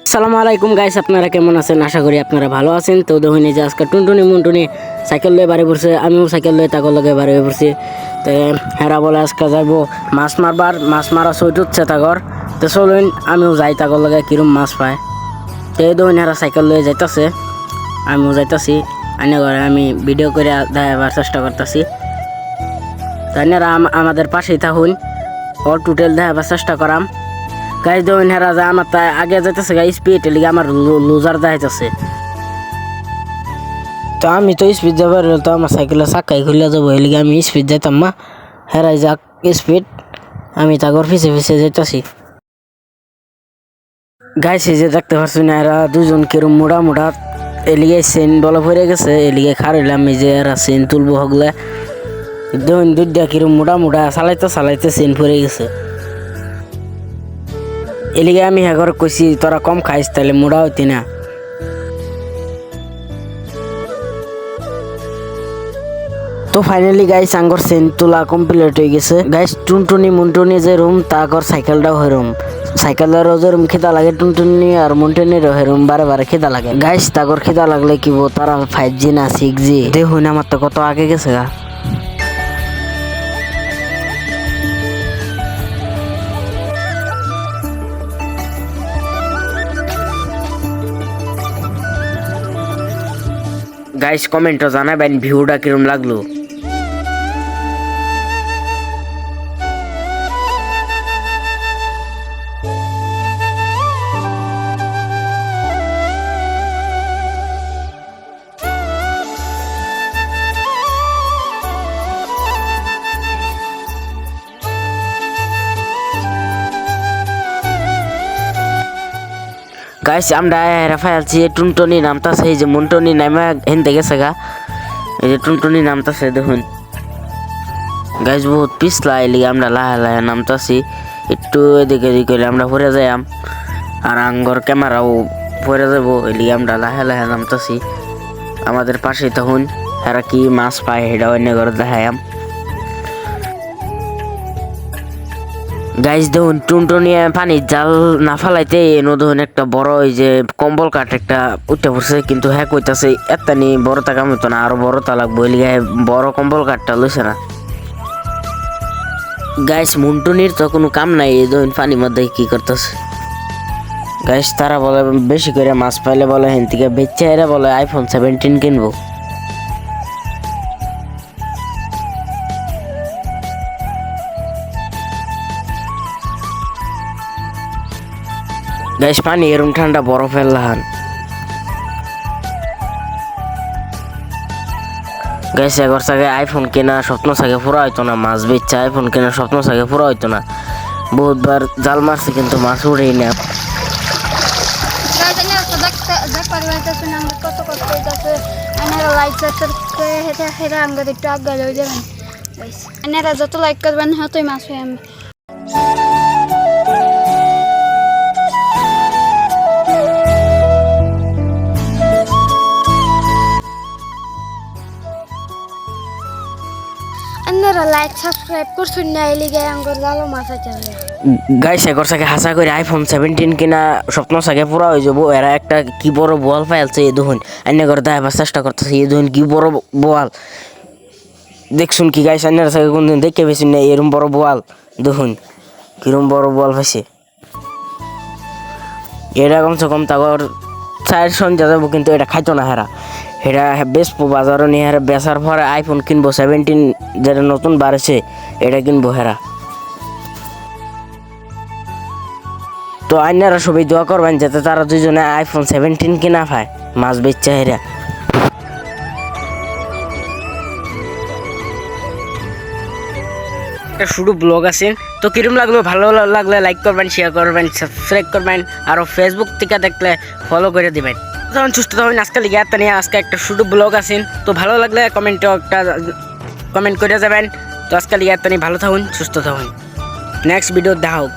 আসসালামু আলাইকুম গাইস, আপনারা কেমন আছেন? আশা করি আপনারা ভালো আছেন। তো দেখুন এই যে আজকে টুনটুনি মুন্টুনি সাইকেল লয়ে বাড়ি পড়ছে, আমিও সাইকেল লয়ে তাকে লগে বাড়ি পড়ছি। তো হেরা বলে আজকে যাইব মাছ মারবার, মাছ মারা সইট উঠছে তাগর। তো চলুন আমিও যাই তাগর লগে, কিরম মাছ পায়। তো এই দেখুন হেরা সাইকেল লয়ে যাইতেছে, আমিও যাইতেছি। আইনে ঘরে আমি ভিডিও করে দেখাবার চেষ্টা করতেছি। তাই আমাদের পাশেই থাকুন, অল টোটাল দেখাবার চেষ্টা করাম। গাইজ দেখুন হেরা যা আমার তাই আগে যাইতেছে গাই স্পিড, এলিগে আমার লুজার যাইতেছে। তো আমি তো স্পিড যাবার, তো আমার সাইকেলের চাক্কাই খুলে যাবো, এলিগে আমি স্পিড যাইতাম না। হেরাই যাক স্পিড, আমি তাগর পিছে পিছে যাইতেছি। গাইছে যে দেখতে পারছি না, এরা দুজন কিরম মোড়া মোড়া, এলিগে চেন বলা পড়ে গেছে, এলিগে খারাইলাম এই যে এরা চেন তুলবো হগলে। দেখুন দুইটা কিরম মোড়া মোড়া চালাইতে চালাইতে চেন পড়ে গেছে। এলিগে আমি হ্যাঁ কইছি তোরা কম খাইস তাহলে মোড়া হইতি না। তো ফাইনালি গাইস আঙ্গর চেন তোলা কমপ্লিট হয়ে গেছে। গাইস টুনটুনি মুন্টুনি যে রুম তাগর সাইকেলটাও হেরুম, সাইকেলেরও যে রুম খিদা লাগে, টুনটুনি আর মুন্টুনিরও হেরুম বারে বারে খিদা লাগে। গাইস তাগর খিদা লাগলে কি তারা 5G না 6G দেখুন, আমার তো কত আগে গেছে গা। গাইস কমেন্টও জানাবেন ভিউটা কিরম লাগলো। গাইস আমরা রেফাই আছি, টুনটুনি নামতাছে, এই যে মুন্টুনি নামা হেনতে গেছে গা, এই যে টুনটুনি নামতাছে দেখুন। গাইস বহুত পিছলা, এলিগে আমরা লাহে লাহে নামতাছি, একটু এদিকে এদিকে আমরা পরে যাইম, আর আঙ্গর ক্যামেরাও পরে যাবো, এলিগে আমরা লাহে লাহে নামতাছি। আমাদের পাশে তখন এরা কি মাছ পায় সেটা অন্য করে দেখায়াম। গাইস দেখুন টুনটুনি পানির জাল না ফালাইতে এনো দেখুন একটা বড় ওই যে কম্বল কাঠ একটা উঠে পড়ছে, কিন্তু হ্যাঁ কইতাছে এত্তানি বড়টা কাম হইতো না, আরো বড়টা লাগবো, এলিগে বড় কম্বল কাঠটা লইছে না। গাইস মুন্টুনির তো কোনো কাম নাই, এই দেখুন পানির মধ্যে কি করতেছে। গাইস তারা বলে বেশি করে মাছ পাইলে বলে হেন থেকে বেচে এরা বলে iPhone 17 কিনবো। গাইস পানি এরম ঠান্ডা বরফের লাহান। গাইস একবার সাথে আইফোন কেনা স্বপ্ন সাথে পুরা হইতো না, মাছ বেচছে আইফোন কেনা স্বপ্ন সাথে পুরা হইতো না। বহুতবার জাল মারছে কিন্তু মাছ উড়েই না। যত লাইক করবেন হতই মাছ হয়। আমি লাইক সাবস্ক্রাইব করছুন না, এলিগে আঙ্গুর জালো মাছ আছে। গাইস একবার সাথে হাসা করে iPhone 17 কিনা স্বপ্ন সাথে পুরা হয়ে যাবো। এরা একটা কি বড় বল পাইলছে, এই দেখুন আইনে করে দেখাবার চেষ্টা করতেছে, এই দেখুন কি বড় বল দেখছুন কি গাইস, আইনার সাথে কোনদিন দেখে পেয়েছেন না এরম বড় বল, দেখুন কিরম বড় বল পাইছে। এটা কমসে কম তাগর 4 সন্ধ্যা যাবো, কিন্তু এটা খাইতো না হেরা, এটা বেচবো বাজারও নিয়ে হেরা, বেচার পরে আইফোন কিনবো 17 যেটা নতুন বাড়ছে এটা কিনবো হেরা। তো আইনারা সবাই দোয়া করবেন যাতে তারা দুজনে iPhone 17 কিনা পায় মাছ বেচছে হেরা। শুধু ব্লগ আছে, তো কিরম লাগলো, ভালো লাগলে লাইক করবেন, শেয়ার করবেন, সাবস্ক্রাইব করবেন, আর ফেসবুক থেকে দেখলে ফলো করে দিবেন। তখন সুস্থ থাকবেন। আজকে লিগে এত নিয়ে আজকে একটা শুধু ব্লগ আছে, তো ভালো লাগলে কমেন্টে একটা কমেন্ট করে যাবেন। তো আজকে লিগে এত নিয়ে ভালো থাকুন, সুস্থ থাকুন, নেক্সট ভিডিও দেখা হোক।